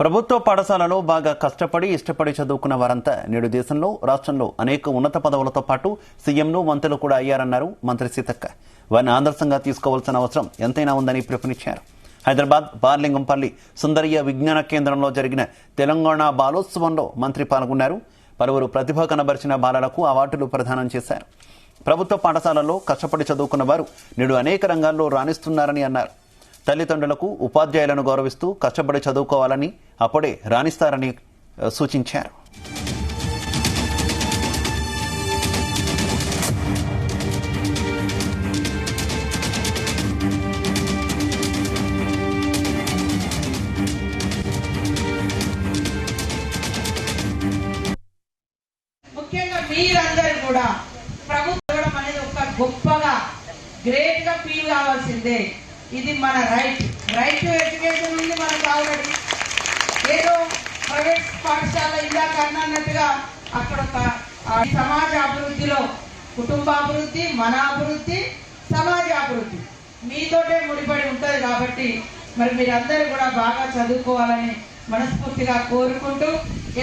ప్రభుత్వ పాఠశాలలో బాగా కష్టపడి ఇష్టపడి చదువుకున్న వారంతా నేడు దేశంలో రాష్ట్రంలో అనేక ఉన్నత పదవులతో పాటు సీఎంను మంత్రులు కూడా అయ్యారన్నారు మంత్రి సీతక్క. వారిని ఆదర్శంగా తీసుకోవాల్సిన అవసరం ఎంతైనా ఉందని పిలుపునిచ్చారు. హైదరాబాద్ బార్లింగంపల్లి సుందరయ్య విజ్ఞాన కేంద్రంలో జరిగిన తెలంగాణ బాలోత్సవంలో మంత్రి పాల్గొన్నారు. పలువురు ప్రతిభ కనబరిచిన బాలలకు అవార్డులు ప్రదానం చేశారు. ప్రభుత్వ పాఠశాలల్లో కష్టపడి చదువుకున్న వారు నేడు అనేక రంగాల్లో రాణిస్తున్నారని అన్నారు. తల్లిదండ్రులకు ఉపాధ్యాయులను గౌరవిస్తూ కష్టపడి చదువుకోవాలని, అప్పుడే రాణిస్తారని సూచించారు. ముఖ్యంగా మీరందరూ కూడా ప్రభుత్వం అనేది ఒక గొప్పగా గ్రేట్ గా ఫీల్ కావాల్సిందే. ఇది మన రైట్ టు ఎడ్యుకేషన్ ఉంది మనకు ఆల్రెడీ. ఏదో ప్రైవేట్ పాఠశాల ఇందాక అన్నట్టుగా అక్కడ ఒక సమాజ అభివృద్ధిలో కుటుంబాభివృద్ధి, మన అభివృద్ధి, సమాజ అభివృద్ధి మీతోటే ముడిపడి ఉంటుంది. కాబట్టి మరి మీరందరూ కూడా బాగా చదువుకోవాలని మనస్ఫూర్తిగా కోరుకుంటూ,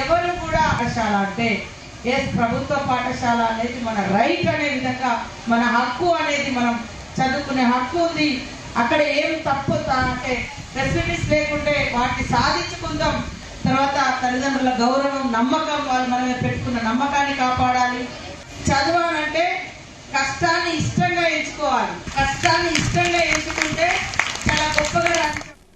ఎవరు కూడా పాఠశాల అంటే ప్రభుత్వ పాఠశాల అనేది మన రైట్ అనే విధంగా మన హక్కు అనేది, మనం చదువుకునే హక్కు ఉంది. అక్కడ ఏం తప్పు అంటే ఫెసిలిటీస్ లేకుంటే వాటిని సాధించుకుందాం. తర్వాత తల్లిదండ్రుల గౌరవం, నమ్మకం, వాళ్ళు మనమే పెట్టుకున్న నమ్మకాన్ని కాపాడాలి. చదవాలంటే కష్టాన్ని ఇష్టంగా ఎంచుకోవాలి. కష్టాన్ని ఇష్టంగా ఎంచుకుంటే చాలా గొప్పగా